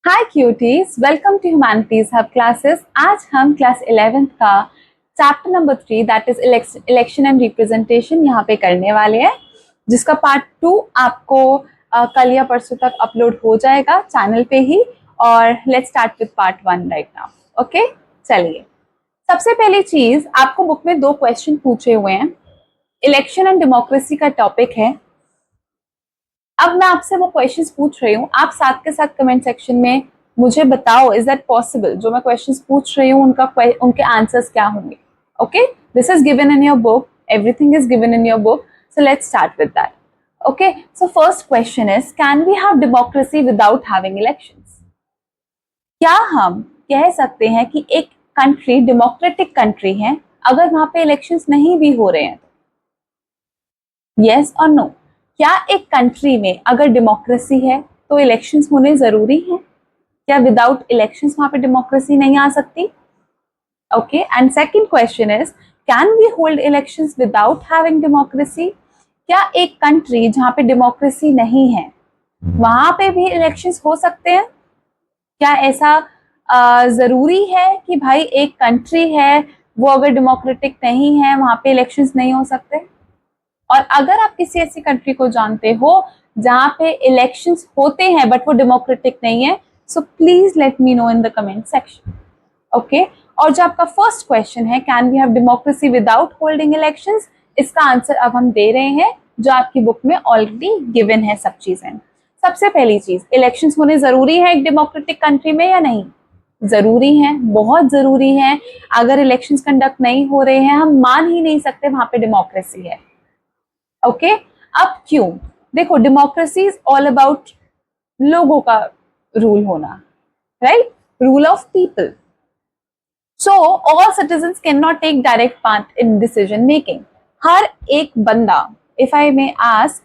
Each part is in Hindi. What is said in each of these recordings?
Hi cuties, welcome to humanities hub classes. आज हम क्लास 11th का chapter number 3 that is election and representation यहाँ पे करने वाले हैं, जिसका पार्ट 2 आपको कल या परसों तक अपलोड हो जाएगा चैनल पे ही। और let's start with part 1 right now. Okay, चलिए। सबसे पहली चीज, आपको बुक में 2 क्वेश्चन पूछे हुए हैं। इलेक्शन एंड डेमोक्रेसी का टॉपिक है। अब मैं आपसे वो क्वेश्चंस पूछ रही हूँ, आप साथ के साथ कमेंट सेक्शन में मुझे बताओ इज दैट पॉसिबल। जो मैं क्वेश्चंस पूछ रही हूँ उनके आंसर्स क्या होंगे। Okay, this is given in your book, everything is given in your book, so let's start with that. Okay, so first question is, can we have democracy without having elections? क्या हम कह सकते हैं कि एक कंट्री डेमोक्रेटिक कंट्री है अगर वहां पे इलेक्शंस नहीं भी हो रहे हैं? यस और नो। क्या एक कंट्री में अगर डेमोक्रेसी है तो इलेक्शंस होने जरूरी हैं? क्या विदाउट इलेक्शंस वहां पे डेमोक्रेसी नहीं आ सकती? Okay, and second question is, can we hold elections without having democracy? क्या एक कंट्री जहां पे डेमोक्रेसी नहीं है वहां पे भी इलेक्शंस हो सकते हैं? क्या ऐसा जरूरी है कि भाई एक कंट्री है वो अगर डेमोक्रेटिक नहीं है वहां पे इलेक्शंस नहीं हो सकते? और अगर आप किसी ऐसी कंट्री को जानते हो जहां पे इलेक्शंस होते हैं बट वो डेमोक्रेटिक नहीं है, so please let me know in the comment section. Okay, और जो आपका फर्स्ट क्वेश्चन है, can we have democracy without holding elections, इसका आंसर अब हम दे रहे हैं जो आपकी बुक में ऑलरेडी गिवन है सब चीजें। सबसे पहली चीज, इलेक्शंस होने जरूरी है एक डेमोक्रेटिक कंट्री में या नहीं? जरूरी है, बहुत जरूरी है। अगर इलेक्शंस कंडक्ट नहीं हो रहे हैं, हम मान ही नहीं सकते वहां पे डेमोक्रेसी है। ओके, अब क्यों? देखो, डेमोक्रेसी इज ऑल अबाउट लोगों का रूल होना, right? Rule of people. So all citizens can not take direct part in decision making. हर एक बंदा, इफ आई मे आस्क,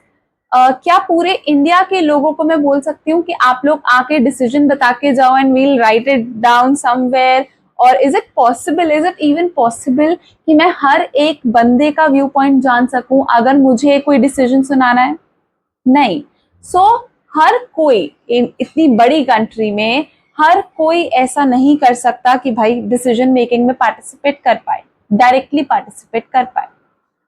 क्या पूरे इंडिया के लोगों को मैं बोल सकती हूँ कि आप लोग आके डिसीजन बता के जाओ and will write it down somewhere? और is it possible, is it even possible कि मैं हर एक बंदे का व्यू पॉइंट जान सकूं अगर मुझे कोई डिसीजन सुनाना है? नहीं। सो हर कोई इतनी बड़ी कंट्री में हर कोई ऐसा नहीं कर सकता कि भाई डिसीजन मेकिंग में पार्टिसिपेट कर पाए, डायरेक्टली पार्टिसिपेट कर पाए।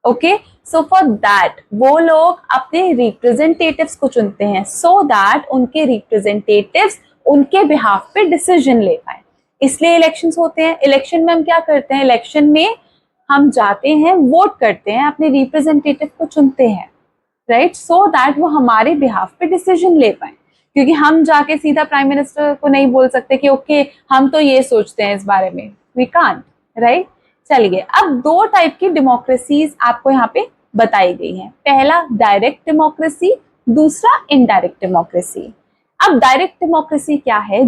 ओके, सो फॉर दैट वो लोग अपने रिप्रेजेंटेटिव्स को चुनते हैं सो दैट उनके रिप्रेजेंटेटिव्स उनके बिहाफ पे डिसीजन ले पाए। इसलिए इलेक्शंस होते हैं। इलेक्शन में हम क्या करते हैं? इलेक्शन में हम जाते हैं, वोट करते हैं, अपने रिप्रेजेंटेटिव को चुनते हैं, राइट? सो दैट वो हमारे बिहाफ पे डिसीजन ले पाए। क्योंकि हम जाके सीधा प्राइम मिनिस्टर को नहीं बोल सकते कि ओके हम तो ये सोचते हैं इस बारे में, वी कांट, राइट? चलिए, अब 2 टाइप की डेमोक्रेसीज आपको यहाँ पे बताई गई हैं। पहला डायरेक्ट डेमोक्रेसी, दूसरा इनडायरेक्ट डेमोक्रेसी। अब डायरेक्ट डेमोक्रेसी क्या है?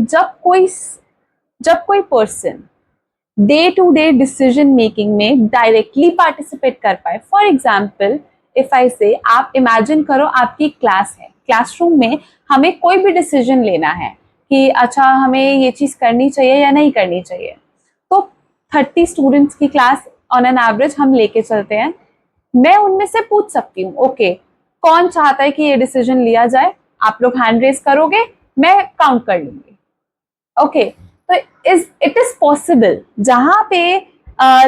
जब कोई person day to day decision making में डायरेक्टली पार्टिसिपेट कर पाए। फॉर एग्जाम्पल, इफ आई से, आप इमेजिन करो आपकी क्लास है, क्लासरूम में हमें कोई भी डिसीजन लेना है कि अच्छा हमें ये चीज करनी चाहिए या नहीं करनी चाहिए। तो 30 स्टूडेंट्स की क्लास ऑन एन एवरेज हम लेके चलते हैं। मैं उनमें से पूछ सकती हूँ, ओके कौन चाहता है कि ये डिसीजन लिया जाए? आप लोग हैंड रेज करोगे, मैं काउंट कर लूंगी। ओके, तो इट इज पॉसिबल जहां पे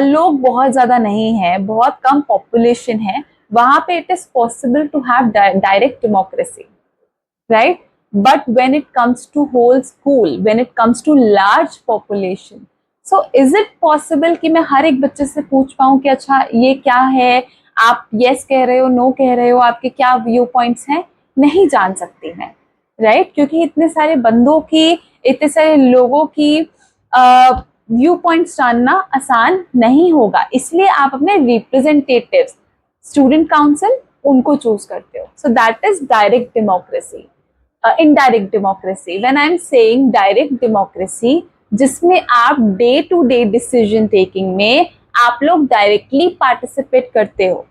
लोग बहुत ज्यादा नहीं है, बहुत कम पॉपुलेशन है, वहां पे it is possible to have direct democracy, right? But when it comes to whole school, when it comes to large population, so is it possible कि मैं हर एक बच्चे से पूछ पाऊं कि अच्छा ये क्या है, आप यस कह रहे हो, नो कह रहे हो, आपके क्या व्यू पॉइंट्स हैं? नहीं जान सकती मैं, राइट? क्योंकि इतने सारे बंदों की, इतने सारे लोगों की व्यू पॉइंट्स जानना आसान नहीं होगा। इसलिए आप अपने रिप्रेजेंटेटिव्स, स्टूडेंट काउंसिल, उनको चूज करते हो। So that is direct democracy. Indirect democracy, when I am saying direct democracy, जिसमें आप day to day decision taking में आप लोग डायरेक्टली पार्टिसिपेट करते हो।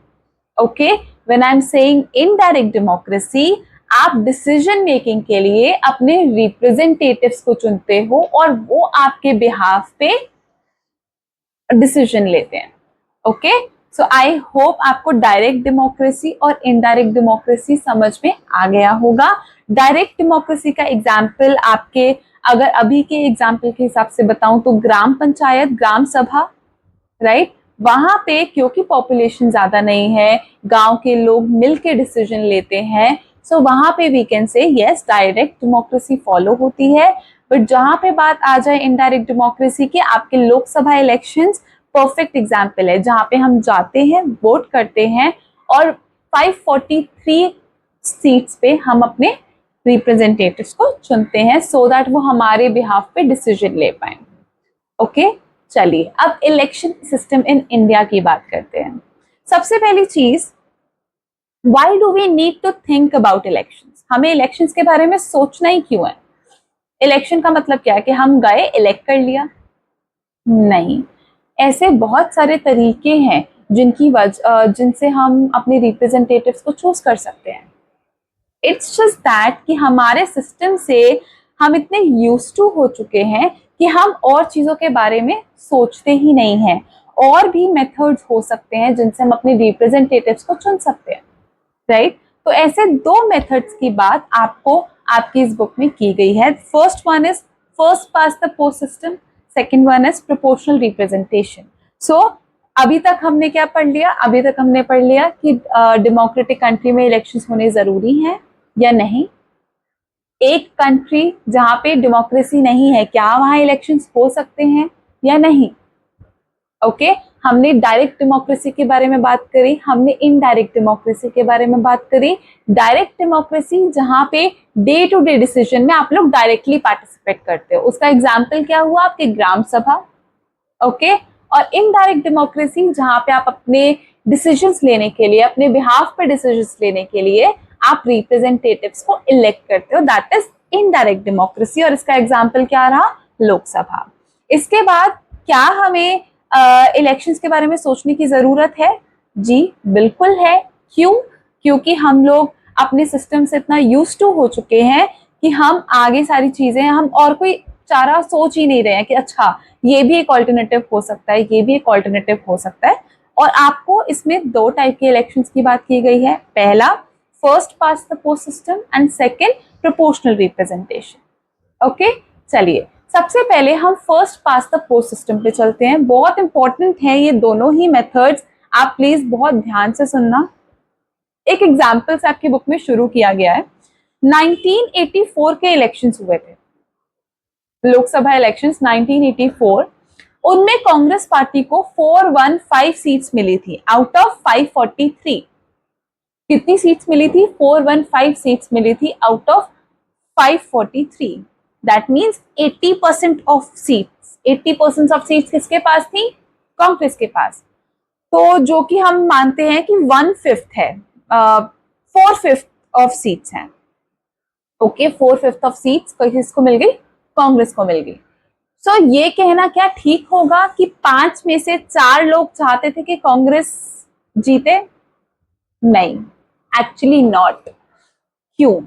Okay, when I am saying indirect democracy, आप डिसीजन मेकिंग के लिए अपने रिप्रेजेंटेटिव्स को चुनते हो और वो आपके बिहाफ पे डिसीजन लेते हैं। ओके, सो आई होप आपको डायरेक्ट डेमोक्रेसी और इनडायरेक्ट डेमोक्रेसी समझ में आ गया होगा। डायरेक्ट डेमोक्रेसी का एग्जाम्पल आपके अगर अभी के एग्जाम्पल के हिसाब से बताऊं तो ग्राम पंचायत, ग्राम सभा, राइट, वहां पे क्योंकि पॉपुलेशन ज्यादा नहीं है, गांव के लोग मिलके डिसीजन लेते हैं, सो वहां पे we can say yes direct democracy follow होती है। बट जहां पे बात आ जाए इनडायरेक्ट डेमोक्रेसी की, आपके लोकसभा इलेक्शंस परफेक्ट एग्जाम्पल है, जहां पे हम जाते हैं, वोट करते हैं और 543 सीट्स पे हम अपने रिप्रेजेंटेटिव्स को चुनते हैं सो दैट वो हमारे बिहाफ पे डिसीजन ले पाए। ओके, चलिए अब इलेक्शन सिस्टम इन इंडिया की बात करते हैं। सबसे पहली चीज, why do we need to think about elections? हमें इलेक्शंस के बारे में सोचना ही क्यों है? इलेक्शन का मतलब क्या है कि हम गए, इलेक्ट कर लिया? नहीं, ऐसे बहुत सारे तरीके हैं जिनसे हम अपने रिप्रेजेंटेटिव्स को चूज कर सकते हैं। इट्स जस्ट दैट कि हमारे सिस्टम से हम इतने यूज्ड टू हो चुके हैं कि हम और चीजों के बारे में सोचते ही नहीं हैं। और भी मेथड्स हो सकते हैं जिनसे हम अपने रिप्रेजेंटेटिव्स को चुन सकते हैं, राइट? तो ऐसे दो मेथड्स की बात आपको आपकी इस बुक में की गई है। First one is first past the post system, second one is proportional representation. So अभी तक हमने क्या पढ़ लिया? अभी तक हमने पढ़ लिया कि डेमोक्रेटिक कंट्री में इलेक्शंस होने जरूरी हैं या नहीं। एक कंट्री जहां पे डेमोक्रेसी नहीं है, क्या वहां इलेक्शंस हो सकते हैं या नहीं? ओके, हमने डायरेक्ट डेमोक्रेसी के बारे में बात करी, हमने इनडायरेक्ट डेमोक्रेसी के बारे में बात करी। डायरेक्ट डेमोक्रेसी जहां पे डे टू डे डिसीजन में आप लोग डायरेक्टली पार्टिसिपेट करते हो, उसका एग्जाम्पल क्या हुआ? आपके ग्राम सभा। ओके, और इनडायरेक्ट डेमोक्रेसी जहां पे आप अपने डिसीजंस लेने के लिए, अपने बिहाफ पे डिसीजंस लेने के लिए आप रिप्रेजेंटेटिव्स को इलेक्ट करते हो, दैट इज इनडायरेक्ट डेमोक्रेसी, और इसका एग्जाम्पल क्या रहा? लोकसभा। इसके बाद क्या हमें इलेक्शंस के बारे में सोचने की जरूरत है? जी बिल्कुल है। क्यों? क्योंकि हम लोग अपने सिस्टम से इतना यूज्ड टू हो चुके हैं कि हम आगे सारी चीजें, हम और कोई चारा सोच ही नहीं रहे हैं कि अच्छा ये भी एक ऑल्टरनेटिव हो सकता है, ये भी एक ऑल्टरनेटिव हो सकता है। और आपको इसमें दो टाइप के इलेक्शंस की बात की गई है। पहला first past the post system and second proportional representation. Okay, चलिए सबसे पहले हम first past the post system पे चलते हैं। बहुत इंपॉर्टेंट है ये दोनों ही मेथड्स, आप प्लीज बहुत ध्यान से सुनना। एक एग्जाम्पल से आपकी बुक में शुरू किया गया है। 1984 के इलेक्शंस हुए थे, लोकसभा इलेक्शंस 1984। उनमें कांग्रेस पार्टी को 415 सीट्स मिली थी आउट ऑफ 543। कितनी सीट्स मिली थी? 415 सीट्स मिली थी out of 543। That means 80% of seats. 80% of seats किसके पास थी? कांग्रेस के पास। तो जो कि हम मानते हैं कि 1/5 है, 4/5 ऑफ सीट्स हैं। ओके, 4/5 ऑफ सीट्स किसको मिल गई? कांग्रेस को मिल गई। सो ये कहना क्या ठीक होगा कि 5 में से 4 लोग चाहते थे कि कांग्रेस जीते? नहीं, एक्चुअली नॉट। क्यों?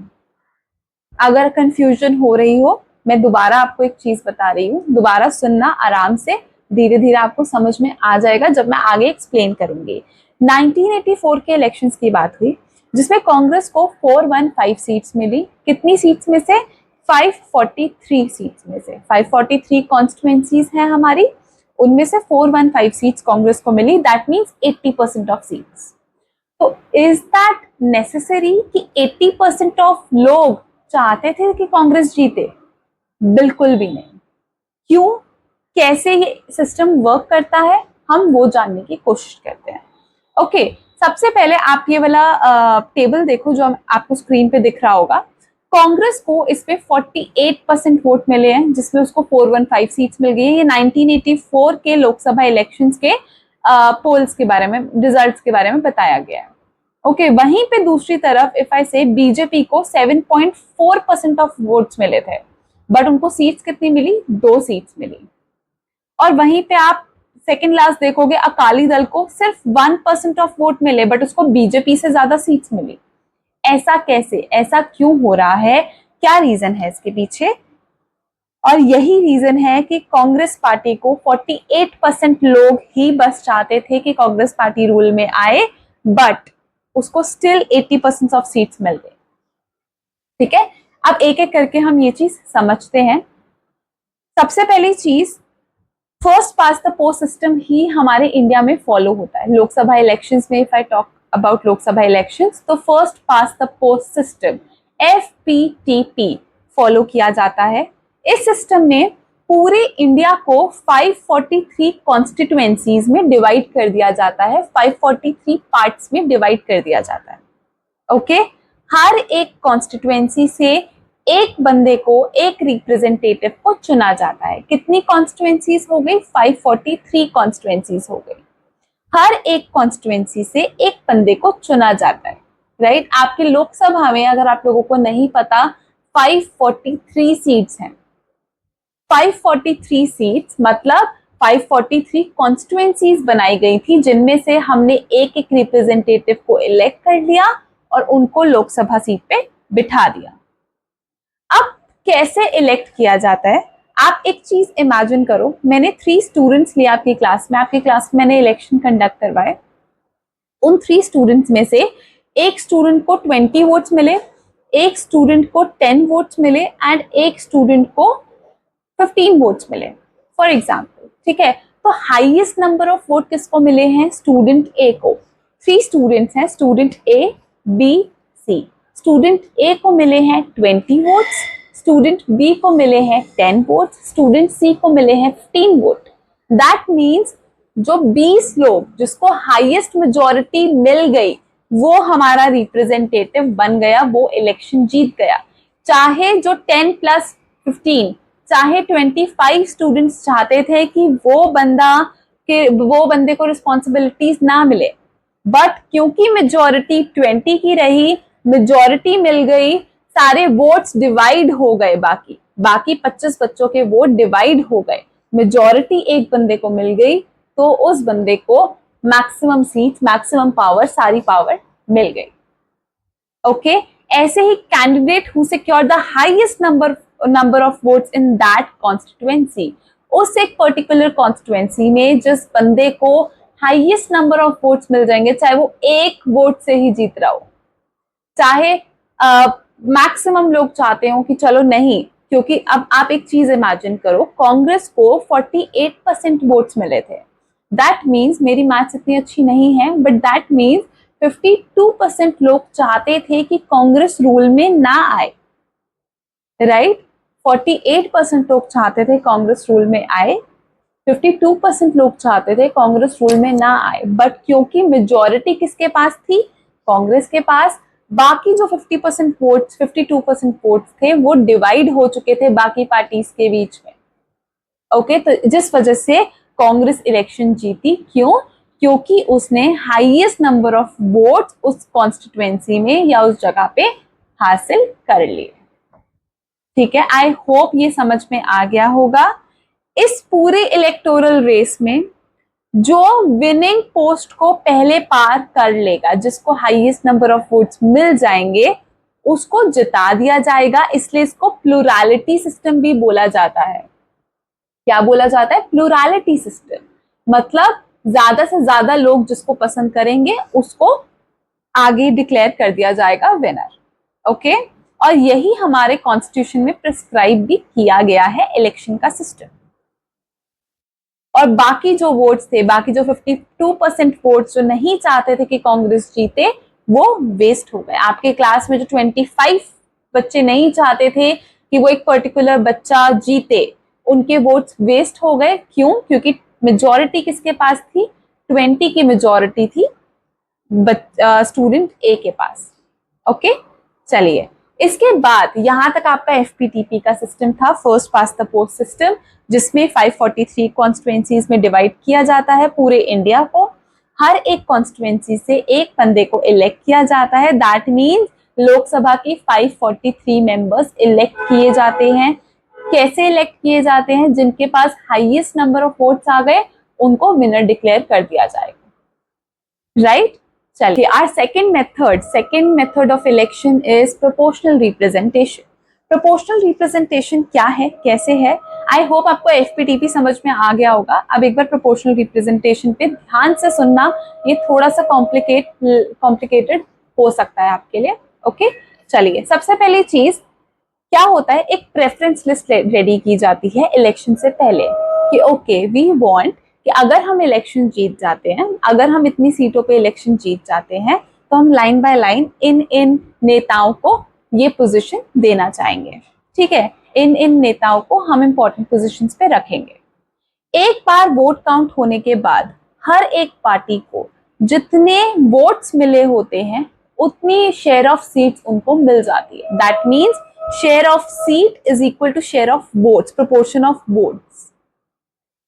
अगर कंफ्यूजन हो रही हो, मैं दोबारा आपको एक चीज बता रही हूँ, दोबारा सुनना आराम से, धीरे धीरे आपको समझ में आ जाएगा जब मैं आगे एक्सप्लेन करूंगी। 1984 के इलेक्शंस की बात हुई जिसमें कांग्रेस को 415 सीट्स मिली। कितनी सीट्स में से? 543 सीट्स में से। 543 कॉन्स्टिट्यूएंसीज हैं हमारी, उनमें से 415 सीट्स कांग्रेस को मिली। That means 80% of seats. तो इज दैट नेसेसरी कि 80% ऑफ लोग चाहते थे कि कांग्रेस जीते? बिल्कुल भी नहीं। क्यों? कैसे ये सिस्टम वर्क करता है, हम वो जानने की कोशिश करते हैं। ओके, सबसे पहले आप ये वाला टेबल देखो जो आपको स्क्रीन पे दिख रहा होगा। कांग्रेस को इस पे 48% वोट मिले हैं, जिसमें उसको 415 सीट्स मिल गई है। ये 1984 के लोकसभा इलेक्शंस के पोल्स के बारे में, रिजल्ट्स के बारे में बताया गया है। ओके, वहीं पे दूसरी तरफ इफ आई से बीजेपी को 7.4% ऑफ वोट्स मिले थे, बट उनको सीट्स कितनी मिली? 2 सीट्स मिली। और वहीं पे आप सेकंड लास्ट देखोगे, अकाली दल को सिर्फ 1% ऑफ वोट मिले, बट उसको बीजेपी से ज्यादा सीट्स मिली। ऐसा कैसे? ऐसा क्यों हो रहा है? क्या रीजन है इसके पीछे? और यही रीजन है कि कांग्रेस पार्टी को 48% लोग ही बस चाहते थे कि कांग्रेस पार्टी रूल में आए, बट उसको स्टिल 80% ऑफ सीट्स मिल गए। ठीक है, अब एक एक करके हम ये चीज समझते हैं। सबसे पहली चीज, first past the post system ही हमारे इंडिया में फॉलो होता है। लोकसभा इलेक्शंस में if I talk about Lok Sabha elections, तो first past the post system FPTP follow किया जाता है। इस सिस्टम में पूरे इंडिया को 543 कॉन्स्टिट्यूएंसीज में डिवाइड कर दिया जाता है, 543 पार्ट्स में डिवाइड कर दिया जाता है। ओके, हर एक कॉन्स्टिट्यूएंसी से एक बंदे को, एक रिप्रेजेंटेटिव को चुना जाता है। कितनी कॉन्स्टिट्यूएंसीज हो गई? 543 कॉन्स्टिट्यूएंसीज हो गई। हर एक कॉन्स्टिट्यूएंसी से एक बंदे को चुना जाता है, राइट? आपके लोकसभा में, अगर आप लोगों को नहीं पता, 543 सीट्स हैं। 543 सीट्स मतलब 543 कॉन्स्टिट्यूएंसीज बनाई गई थी, जिनमें से हमने एक एक रिप्रेजेंटेटिव को इलेक्ट कर लिया और उनको लोकसभा सीट पे बिठा दिया। अब कैसे इलेक्ट किया जाता है? आप एक चीज इमेजिन करो, मैंने 3 स्टूडेंट्स लिए आपकी क्लास में, आपकी क्लास में मैंने इलेक्शन कंडक्ट करवाए। उन 3 स्टूडेंट्स में से एक स्टूडेंट को 20 वोट्स मिले, एक स्टूडेंट को 10 वोट्स मिले एंड एक स्टूडेंट को 15 वोट्स मिले, फॉर एग्जाम्पल। ठीक है, तो हाईएस्ट नंबर ऑफ वोट किसको मिले हैं? स्टूडेंट ए को। 3 स्टूडेंट्स हैं, स्टूडेंट ए, बी, सी। स्टूडेंट ए को मिले हैं 20 वोट्स, स्टूडेंट बी को मिले हैं 10 वोट्स, स्टूडेंट सी को मिले हैं 15 वोट। दैट मीन्स जो 20 लोग जिसको हाईएस्ट मेजॉरिटी मिल गई वो हमारा रिप्रेजेंटेटिव बन गया, वो इलेक्शन जीत गया। चाहे जो 10 + 15, चाहे 25 स्टूडेंट्स चाहते थे कि वो बंदे को रिस्पॉन्सिबिलिटीज ना मिले, बट क्योंकि मेजॉरिटी 20 की रही, मेजॉरिटी मिल गई, सारे वोट्स डिवाइड हो गए, बाकी 25 बच्चों के वोट डिवाइड हो गए, मेजॉरिटी एक बंदे को मिल गई, तो उस बंदे को मैक्सिमम सीट, मैक्सिमम पावर, सारी पावर मिल गई। ओके, ऐसे ही candidate who secure the highest number of votes in that constituency, उस एक पर्टिकुलर कॉन्स्टिट्यूएंसी में जिस बंदे को हाईएस्ट नंबर ऑफ वोट्स मिल जाएंगे, चाहे वो एक वोट से ही जीत रहा हो, चाहे मैक्सिमम लोग चाहते हो कि चलो नहीं, क्योंकि अब आप एक चीज इमेजिन करो, कांग्रेस को 48% वोट्स मिले थे। दैट मीन्स, मेरी मैथ्स इतनी अच्छी नहीं है, बट दैट मीन्स 52% लोग चाहते थे कि कांग्रेस रूल में ना आए, राइट? 48% लोग चाहते थे कांग्रेस रूल में आए, 52% लोग चाहते थे कांग्रेस रूल में ना आए, बट क्योंकि मेजॉरिटी किसके पास थी? कांग्रेस के पास। बाकी जो 50% वोट्स, 52% वोट्स थे, वो डिवाइड हो चुके थे बाकी पार्टीज के बीच में। ओके, तो जिस वजह से कांग्रेस इलेक्शन जीती। क्यों? क्योंकि उसने हाईएस्ट नंबर ऑफ वोट्स उस कॉन्स्टिट्यूएंसी में या उस जगह पे हासिल कर लिए। ठीक है, आई होप ये समझ में आ गया होगा। इस पूरे इलेक्टोरल रेस में जो विनिंग पोस्ट को पहले पार कर लेगा, जिसको हाईएस्ट नंबर ऑफ वोट्स मिल जाएंगे, उसको जिता दिया जाएगा। इसलिए इसको प्लूरैलिटी सिस्टम भी बोला जाता है। क्या बोला जाता है? Plurality system. मतलब ज्यादा से ज्यादा लोग जिसको पसंद करेंगे उसको आगे डिक्लेयर कर दिया जाएगा विनर। ओके, और यही हमारे कॉन्स्टिट्यूशन में प्रिस्क्राइब भी किया गया है इलेक्शन का सिस्टम। और बाकी जो वोट्स थे, बाकी जो 52% वोट्स जो नहीं चाहते थे कि कांग्रेस जीते, वो वेस्ट हो गए। आपके क्लास में जो 25 बच्चे नहीं चाहते थे कि वो एक पर्टिकुलर बच्चा जीते, उनके वोट्स वेस्ट हो गए। क्यों? क्योंकि मेजॉरिटी किसके पास थी? 20 की मेजॉरिटी थी स्टूडेंट ए के पास। ओके, चलिए, इसके बाद यहां तक आपका FPTP का सिस्टम था, first past the post system, जिसमें 543 कॉन्स्टिट्यूएंसीज में डिवाइड किया जाता है पूरे इंडिया को। हर एक कॉन्स्टिट्यूएंसी से एक बंदे को इलेक्ट किया जाता है। दैट मीन्स लोकसभा की 543 मेंबर्स इलेक्ट किए जाते हैं। कैसे इलेक्ट किए जाते हैं? जिनके पास हाईएस्ट नंबर ऑफ वोट्स आ गए, उनको विनर डिक्लेयर कर दिया जाएगा, राइट? चलिए, our second method of election is proportional representation. Proportional representation क्या है, कैसे है? आई होप आपको FPTP समझ में आ गया होगा। अब एक बार proportional representation पे ध्यान से सुनना, ये थोड़ा सा कॉम्प्लिकेटेड हो सकता है आपके लिए। ओके, चलिए, सबसे पहली चीज, क्या होता है, एक प्रेफरेंस लिस्ट रेडी की जाती है इलेक्शन से पहले कि ओके वी वांट कि अगर हम इलेक्शन जीत जाते हैं, अगर हम इतनी सीटों पे इलेक्शन जीत जाते हैं, तो हम लाइन बाय लाइन इन इन नेताओं को ये पोजीशन देना चाहेंगे, ठीक है, इन इन नेताओं को हम इंपॉर्टेंट पोजीशंस पे रखेंगे। एक बार वोट काउंट होने के बाद हर एक पार्टी को जितने वोट्स मिले होते हैं उतनी शेयर ऑफ सीट्स उनको मिल जाती है। That means share of seat is equal to share of votes, proportion of votes.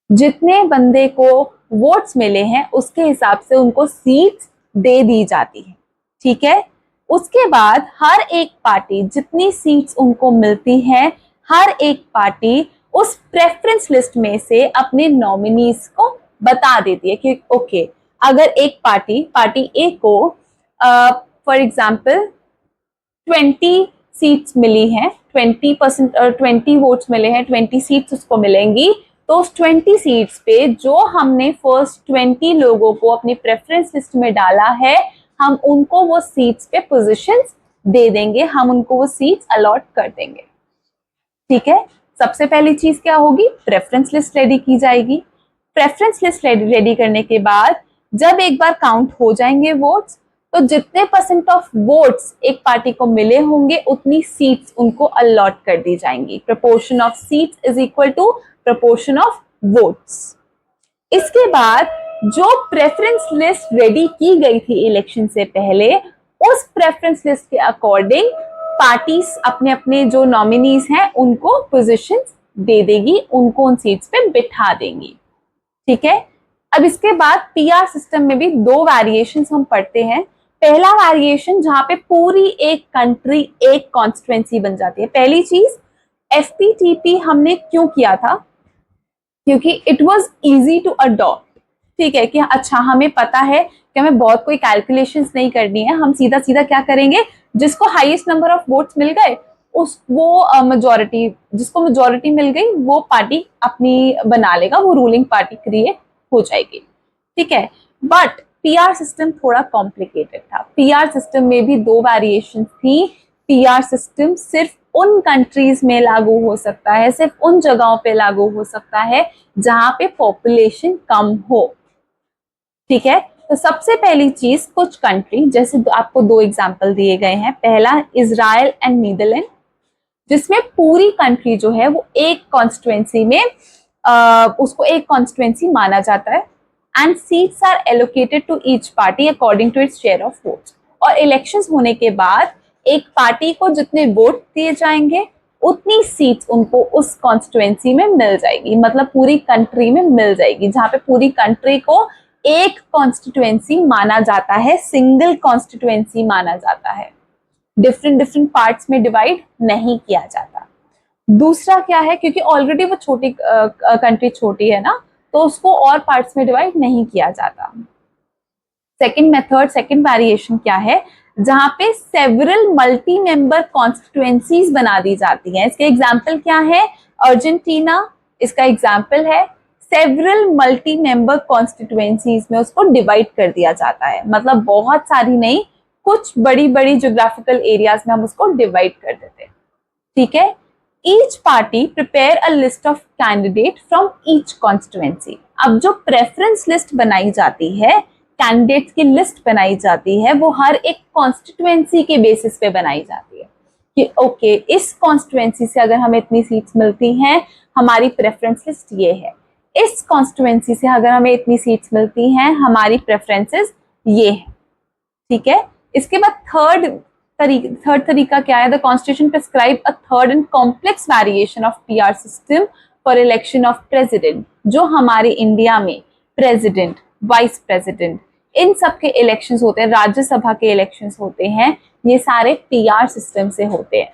जितने बंदे को वोट्स मिले हैं उसके हिसाब से उनको सीट्स दे दी जाती है, ठीक है। उसके बाद हर एक पार्टी जितनी सीट्स उनको मिलती है, हर एक पार्टी उस प्रेफरेंस लिस्ट में से अपने नॉमिनीज को बता देती है कि ओके, अगर एक पार्टी ए को फॉर एग्जाम्पल 20 सीट्स मिली हैं, 20% और 20 वोट्स मिले हैं, 20 सीट्स उसको मिलेंगी, तो उस 20 सीट्स पे जो हमने फर्स्ट 20 लोगों को अपनी प्रेफरेंस लिस्ट में डाला है, हम उनको वो सीट्स पे पोजीशंस दे देंगे, हम उनको वो सीट्स अलॉट कर देंगे, ठीक है। सबसे पहली चीज क्या होगी, प्रेफरेंस लिस्ट रेडी की जाएगी। प्रेफरेंस लिस्ट रेडी करने के बाद जब एक बार काउंट हो जाएंगे वोट्स, तो जितने परसेंट ऑफ वोट्स एक पार्टी को मिले होंगे उतनी सीट्स उनको अलॉट कर दी जाएंगी। Proportion of seats is equal to proportion of votes. इसके बाद जो प्रेफरेंस लिस्ट रेडी की गई थी इलेक्शन से पहले, उस प्रेफरेंस लिस्ट के अकॉर्डिंग पार्टीज अपने अपने जो नॉमिनीज हैं उनको पोजीशंस दे देगी, उनको उन सीट्स पे बिठा देंगी, ठीक है। अब इसके बाद पीआर सिस्टम में भी दो वेरिएशंस हम पढ़ते हैं। पहला वेरिएशन जहां पे पूरी एक कंट्री एक कॉन्स्टिट्यूएंसी बन जाती है। पहली चीज, एफपीटीपी हमने क्यों किया था, क्योंकि it was easy to adopt, ठीक है, कि अच्छा हमें पता है कि हमें बहुत कोई कैलकुलेशंस नहीं करनी है, हम सीधा सीधा क्या करेंगे, जिसको हाईएस्ट नंबर ऑफ वोट्स मिल गए उस वो मेजॉरिटी, जिसको मेजॉरिटी मिल गई वो पार्टी अपनी बना लेगा, वो रूलिंग पार्टी क्रिएट हो जाएगी, ठीक है। बट पीआर सिस्टम थोड़ा कॉम्प्लिकेटेड था। पीआर सिस्टम में भी दो वेरिएशन थी। पीआर सिस्टम सिर्फ उन कंट्रीज में लागू हो सकता है, सिर्फ उन जगहों पे लागू हो सकता है जहां पे पॉपुलेशन कम हो, ठीक है। तो सबसे पहली चीज, कुछ कंट्री, जैसे आपको दो एग्जांपल दिए गए हैं, पहला इजराइल एंड नीदरलैंड, जिसमें पूरी कंट्री जो है वो एक कॉन्स्टिट्यूएंसी में उसको एक कॉन्स्टिट्यूएंसी माना जाता है, and seats are allocated to each party according to its share of votes. और इलेक्शंस होने के बाद एक पार्टी को जितने वोट दिए जाएंगे उतनी सीट्स उनको उस कॉन्स्टिट्यूएंसी में मिल जाएगी, मतलब पूरी कंट्री में मिल जाएगी, जहां पे पूरी कंट्री को एक कॉन्स्टिट्यूएंसी माना जाता है, सिंगल कॉन्स्टिट्यूएंसी माना जाता है, डिफरेंट डिफरेंट पार्ट्स में डिवाइड नहीं किया जाता। दूसरा क्या है, क्योंकि ऑलरेडी वो छोटी कंट्री छोटी है ना, तो उसको और पार्ट्स में डिवाइड नहीं किया जाता। सेकंड मेथड, सेकंड वेरिएशन क्या है, जहां पे सेवरल मल्टी मेंबर कॉन्स्टिट्यूएंसीज बना दी जाती हैं। इसके एग्जाम्पल क्या है, अर्जेंटीना इसका एग्जाम्पल है। सेवरल मल्टी मेंबर कॉन्स्टिट्यूएंसीज में उसको डिवाइड कर दिया जाता है, मतलब बहुत सारी नहीं, कुछ बड़ी बड़ी ज्योग्राफिकल एरियाज में हम उसको डिवाइड कर देते हैं, ठीक है। Each party prepare a list of candidate from each constituency. अब जो प्रेफरेंस लिस्ट बनाई जाती है, कैंडिडेट्स की लिस्ट बनाई जाती है, वो हर एक कॉन्स्टिट्यूएंसी के बेसिस पे बनाई जाती है कि ओके, इस कॉन्स्टिट्यूएंसी से अगर हमें इतनी सीट्स मिलती हैं, हमारी प्रेफरेंस लिस्ट ये है। इस कॉन्स्टिट्यूएंसी से अगर हमें इतनी सीट्स मिलती हैं, हमारी प्रेफरेंसेस ये है, ठीक है। इसके बाद थर्ड तरीका क्या है, the constitution prescribe a third and complex variation of PR system for election of president. जो हमारे इंडिया में प्रेसिडेंट, वाइस प्रेसिडेंट, इन सब के इलेक्शंस होते हैं, राज्यसभा के इलेक्शंस होते हैं, ये सारे पीआर सिस्टम से होते हैं,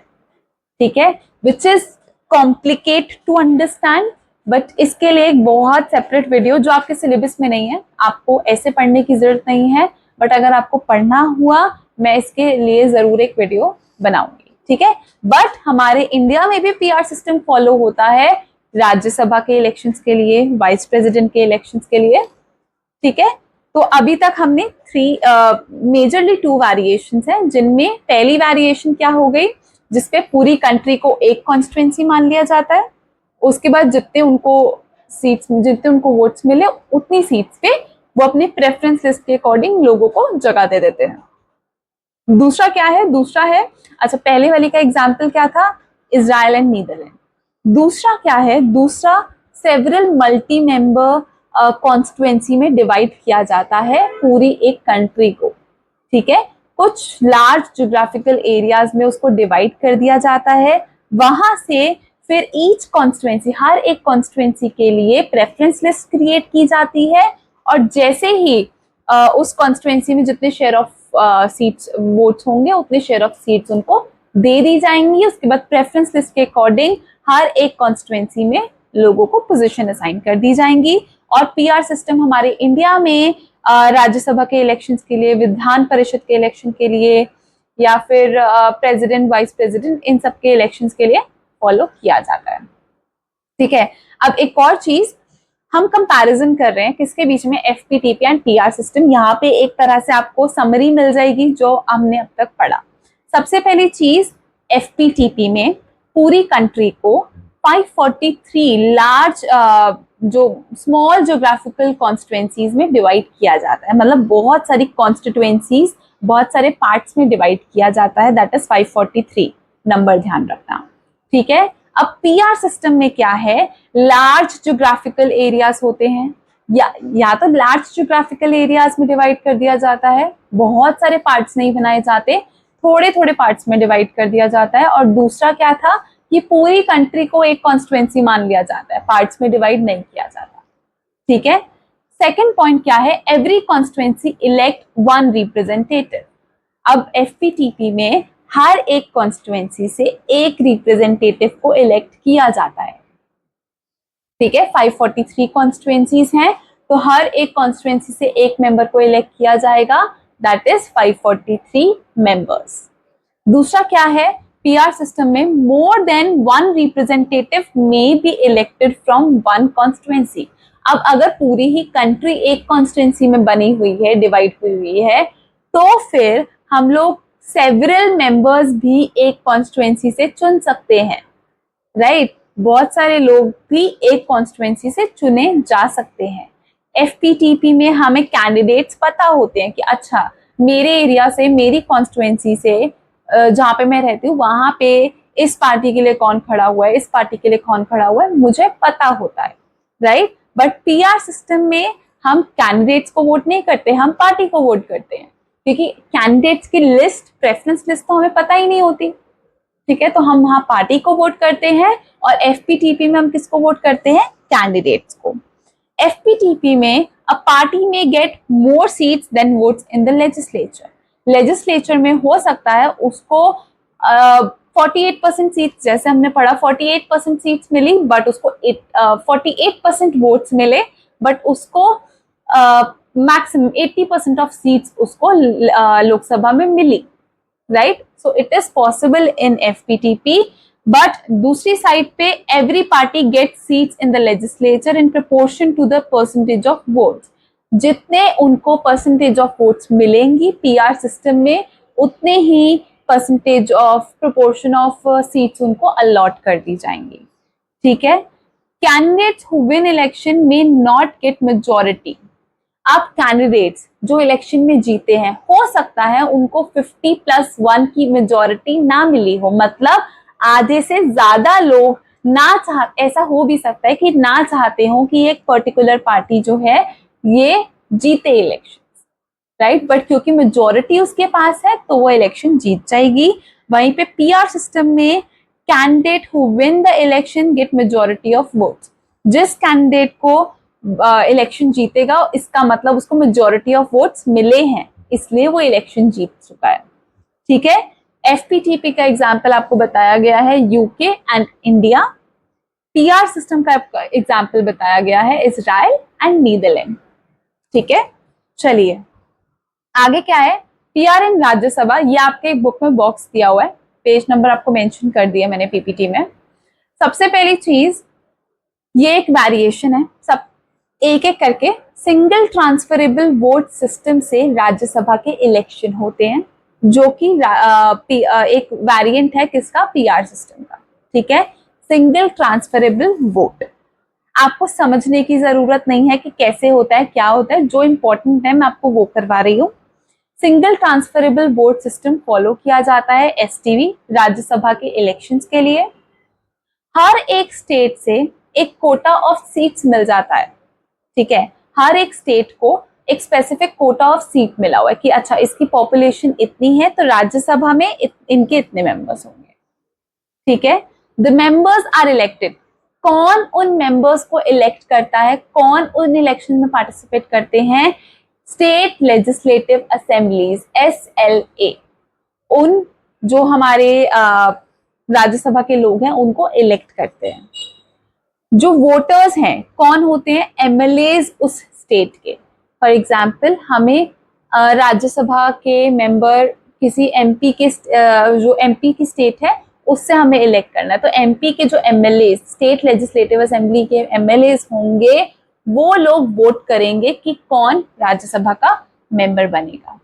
ठीक है, which is complicate to understand. But इसके लिए एक बहुत सेपरेट वीडियो जो आपके सिलेबस में नहीं है, आपको ऐसे पढ़ने की जरूरत नहीं है, बट अगर आपको पढ़ना हुआ मैं इसके लिए जरूर एक वीडियो बनाऊंगी, ठीक है। बट हमारे इंडिया में भी पीआर सिस्टम फॉलो होता है राज्यसभा के इलेक्शंस के लिए, वाइस प्रेसिडेंट के इलेक्शंस के लिए, ठीक है। तो अभी तक हमने मेजरली टू वेरिएशंस हैं, जिनमें पहली वेरिएशन क्या हो गई, जिसपे पूरी कंट्री को एक कॉन्स्टिट्यूंसी मान लिया जाता है। उसके बाद जितने उनको वोट्स मिले उतनी सीट्स पे वो अपने प्रेफरेंस लिस्ट के अकॉर्डिंग लोगों को जगह दे देते हैं। दूसरा क्या है? दूसरा है, अच्छा पहले वाली का एग्जाम्पल क्या था? Israel and Netherland. दूसरा क्या है? दूसरा सेवरल मल्टी मेंबर कॉन्स्टिट्यूएंसी में डिवाइड किया जाता है पूरी एक कंट्री को, ठीक है। कुछ लार्ज ज्योग्राफिकल एरियाज में उसको डिवाइड कर दिया जाता है। वहां से फिर ईच कॉन्स्टिट्यूएंसी, हर एक कॉन्स्टिट्यूएंसी के लिए प्रेफरेंस लिस्ट क्रिएट की जाती है और जैसे ही उस कॉन्स्टिट्यूएंसी में जितने शेयर ऑफ सीट्स वोट्स होंगे उतने शेयर ऑफ सीट्स उनको दे दी जाएंगी। उसके बाद प्रेफरेंस लिस्ट के अकॉर्डिंग हर एक कॉन्स्टिट्यूएंसी में लोगों को पोजीशन असाइन कर दी जाएंगी। और पीआर सिस्टम हमारे इंडिया में राज्यसभा के इलेक्शंस के लिए, विधान परिषद के इलेक्शन के लिए या फिर प्रेसिडेंट, वाइस प्रेसिडेंट, इन सब के इलेक्शंस के लिए फॉलो किया जाता है, ठीक है। अब एक और चीज हम कंपैरिजन कर रहे हैं किसके बीच में? FPTP and PR system. यहाँ पे एक तरह से आपको समरी मिल जाएगी जो हमने अब तक पढ़ा। सबसे पहली चीज, एफपीटीपी में पूरी कंट्री को 543 लार्ज जो स्मॉल ज्योग्राफिकल कॉन्स्टिट्यूएंसीज में डिवाइड किया जाता है। मतलब बहुत सारी कॉन्स्टिट्यूएंसीज बहुत सारे पार्ट्स में डिवाइड किया जाता है। दैट इज 543 नंबर, ध्यान रखना, ठीक है। अब पीआर सिस्टम में क्या है? लार्ज ज्योग्राफिकल एरियाज होते हैं, या तो लार्ज ज्योग्राफिकल एरियाज में डिवाइड कर दिया जाता है, बहुत सारे पार्ट्स नहीं बनाए जाते, थोड़े थोड़े पार्ट्स में डिवाइड कर दिया जाता है। और दूसरा क्या था कि पूरी कंट्री को एक कॉन्स्टिट्यूएंसी मान लिया जाता है, पार्ट्स में डिवाइड नहीं किया जाता, ठीक है। सेकेंड पॉइंट क्या है? Every constituency elect one representative. अब एफपीटीपी में हर एक कॉन्स्टिट्यूएंसी से एक रिप्रेजेंटेटिव को इलेक्ट किया जाता है, ठीक है। 543 कॉन्स्टिट्यूएंसीज हैं तो हर एक कॉन्स्टिट्यूएंसी से एक मेंबर को इलेक्ट किया जाएगा, दैट इज 543 मेंबर्स। दूसरा क्या है? पीआर सिस्टम में more than one representative may be elected from one constituency. अब अगर पूरी ही कंट्री एक कॉन्स्टिट्यूएंसी में बनी हुई है, डिवाइड हुई है, तो फिर हम लोग सेवरल मेंबर्स भी एक कॉन्स्टिट्यूएंसी से चुन सकते हैं, राइट। बहुत सारे लोग भी एक कॉन्स्टिट्यूएंसी से चुने जा सकते हैं। एफपीटीपी में हमें कैंडिडेट्स पता होते हैं कि अच्छा मेरे एरिया से, मेरी कॉन्स्टिट्यूएंसी से, जहाँ पे मैं रहती हूँ वहां पे इस पार्टी के लिए कौन खड़ा हुआ है, इस पार्टी के लिए कौन खड़ा हुआ है, मुझे पता होता है, राइट। बट पीआर सिस्टम में हम कैंडिडेट्स को वोट नहीं करते, हम पार्टी को वोट करते हैं, क्योंकि कैंडिडेट्स की लिस्ट, प्रेफरेंस लिस्ट तो हमें पता ही नहीं होती, ठीक है। तो हम वहां पार्टी को वोट करते हैं और एफपीटीपी में हम किसको वोट करते हैं? कैंडिडेट्स को। एफपीटीपी में अ पार्टी में get more seats than votes in the legislature. Legislature में हो सकता है उसको 48% सीट्स, जैसे हमने पढ़ा 48% सीट्स मिली, बट उसको 48% वोट्स मिले, बट उसको मैक्सिमम 80% ऑफ सीट्स उसको लोकसभा में मिली, right. So it is possible in FPTP. But दूसरी साइड पे every party get seats in the legislature in proportion to the percentage of votes. जितने उनको परसेंटेज ऑफ वोट्स मिलेंगी पीआर सिस्टम में, उतने ही percentage of proportion of seats उनको अलॉट कर दी जाएंगी, ठीक है। Candidates who win election may not get majority. अब कैंडिडेट्स जो इलेक्शन में जीते हैं, हो सकता है उनको 50+1 की मेजॉरिटी ना मिली हो, मतलब आधे से ज्यादा लोग ना ऐसा हो भी सकता है कि ना चाहते हो कि एक पर्टिकुलर पार्टी जो है ये जीते इलेक्शन, राइट। बट क्योंकि मेजॉरिटी उसके पास है तो वो इलेक्शन जीत जाएगी। वहीं पे पीआर सिस्टम में candidate who win the election get majority of votes. जिस कैंडिडेट को इलेक्शन जीतेगा इसका मतलब उसको मेजॉरिटी ऑफ वोट्स मिले हैं, इसलिए वो इलेक्शन जीत चुका है, ठीक है। एफपीटीपी का एग्जाम्पल आपको बताया गया है UK and India. PR system का एग्जाम्पल बताया गया है इजराइल एंड नीदरलैंड, ठीक है। चलिए आगे क्या है? पीआर इन राज्यसभा। ये आपके एक बुक में बॉक्स दिया हुआ है, पेज नंबर आपको मेंशन कर दिया मैंने पीपीटी में। सबसे पहली चीज, ये एक वेरिएशन है, सब एक एक करके सिंगल ट्रांसफरेबल वोट सिस्टम से राज्यसभा के इलेक्शन होते हैं, जो कि एक वेरिएंट है किसका, पीआर सिस्टम का। ठीक है, सिंगल ट्रांसफरेबल वोट। आपको समझने की जरूरत नहीं है कि कैसे होता है, क्या होता है, जो इंपॉर्टेंट है मैं आपको वो करवा रही हूँ। Single transferable vote system follow किया जाता है एसटीवी राज्यसभा के इलेक्शंस के लिए। हर एक स्टेट से एक कोटा ऑफ सीट्स मिल जाता है। ठीक है, हर एक स्टेट को एक स्पेसिफिक कोटा ऑफ सीट मिला हुआ है कि अच्छा इसकी पॉपुलेशन इतनी है तो राज्यसभा में इनके इतने मेंबर्स होंगे। ठीक है, द मेंबर्स आर इलेक्टेड। कौन उन मेंबर्स को इलेक्ट करता है, कौन उन इलेक्शन में पार्टिसिपेट करते हैं, स्टेट लेजिस्लेटिव असेंबलीज, SLA। उन जो हमारे राज्यसभा के लोग हैं उनको इलेक्ट करते हैं। जो वोटर्स हैं कौन होते हैं, MLAs उस स्टेट के। फॉर एग्जाम्पल हमें राज्यसभा के मेंबर किसी MP के जो MP की स्टेट है उससे हमें इलेक्ट करना है, तो MP के जो MLAs, स्टेट लेजिस्लेटिव असेंबली के MLAs होंगे, वो लोग वोट करेंगे कि कौन राज्यसभा का मेंबर बनेगा।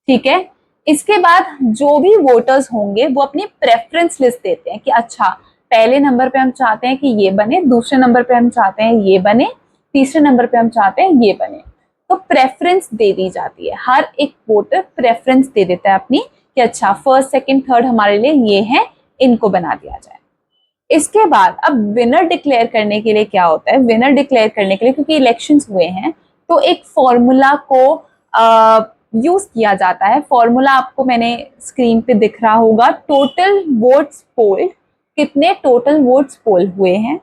ठीक है, इसके बाद जो भी वोटर्स होंगे वो अपनी प्रेफरेंस लिस्ट देते हैं कि अच्छा पहले नंबर पे हम चाहते हैं कि ये बने, दूसरे नंबर पे हम चाहते हैं ये बने, तीसरे नंबर पे हम चाहते हैं ये बने। तो प्रेफरेंस दे दी जाती है, हर एक वोटर प्रेफरेंस दे देता है अपनी कि अच्छा फर्स्ट सेकंड थर्ड हमारे लिए ये है, इनको बना दिया जाए। इसके बाद अब विनर डिक्लेयर करने के लिए क्या होता है, विनर डिक्लेयर करने के लिए क्योंकि इलेक्शंस हुए हैं तो एक फॉर्मूला को यूज किया जाता है। फॉर्मूला आपको मैंने स्क्रीन पे दिख रहा होगा, टोटल वोट्स पोल्ड, कितने टोटल वोट्स पोल हुए हैं,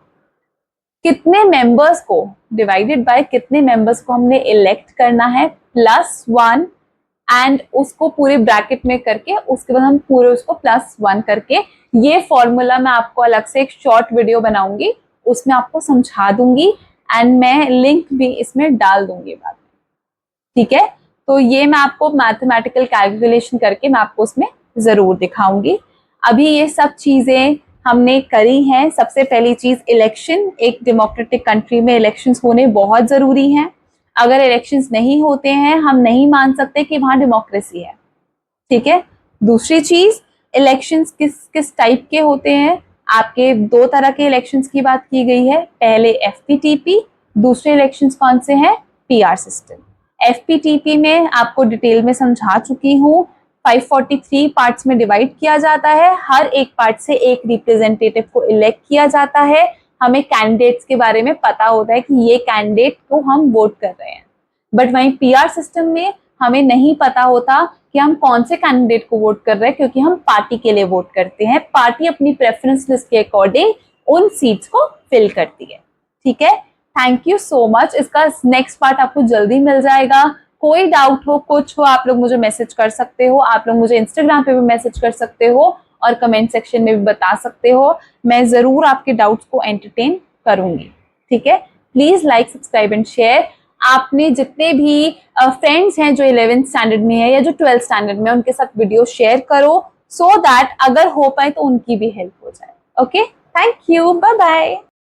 कितने मेंबर्स को डिवाइडेड बाय कितने मेंबर्स को हमने इलेक्ट करना है, +1 एंड उसको पूरे ब्रैकेट में करके उसके बाद हम पूरे उसको +1 करके, ये फॉर्मूला मैं आपको अलग से एक शॉर्ट वीडियो बनाऊंगी, उसमें आपको समझा दूंगी एंड मैं लिंक भी इसमें डाल दूंगी बाद में। ठीक है, तो ये मैं आपको मैथमेटिकल कैलकुलेशन करके मैं आपको उसमें जरूर दिखाऊंगी। अभी ये सब चीजें हमने करी हैं। सबसे पहली चीज इलेक्शन, एक डेमोक्रेटिक कंट्री में इलेक्शंस होने बहुत जरूरी हैं। अगर इलेक्शंस नहीं होते हैं हम नहीं मान सकते कि वहां डेमोक्रेसी है। ठीक है, दूसरी चीज इलेक्शंस किस किस टाइप के होते हैं, आपके 2 तरह के इलेक्शंस की बात की गई है, पहले FPTP, दूसरे इलेक्शंस कौन से हैं, PR सिस्टम। FPTP में आपको डिटेल में समझा चुकी हूँ, 543 पार्ट्स में डिवाइड किया जाता है, हर एक पार्ट से एक रिप्रेजेंटेटिव को इलेक्ट किया जाता है, हमें कैंडिडेट्स के बारे में पता होता है कि ये कैंडिडेट को हम वोट कर रहे हैं। बट वहीं PR सिस्टम में हमें नहीं पता होता कि हम कौन से कैंडिडेट को वोट कर रहे हैं, क्योंकि हम पार्टी के लिए वोट करते हैं, पार्टी अपनी प्रेफरेंस लिस्ट के अकॉर्डिंग उन सीट्स को फिल करती है। ठीक है, थैंक यू सो मच। इसका नेक्स्ट पार्ट आपको जल्दी मिल जाएगा। कोई डाउट हो, कुछ हो, आप लोग मुझे मैसेज कर सकते हो, आप लोग मुझे इंस्टाग्राम पे भी मैसेज कर सकते हो और कमेंट सेक्शन में भी बता सकते हो, मैं जरूर आपके डाउट्स को एंटरटेन करूंगी। ठीक है, please like, subscribe and share. आपने जितने भी फ्रेंड्स हैं जो 11th स्टैंडर्ड में है या जो 12th स्टैंडर्ड में, उनके साथ वीडियो शेयर करो सो दैट अगर हो पाए तो उनकी भी हेल्प हो जाए। Okay, thank you, bye bye.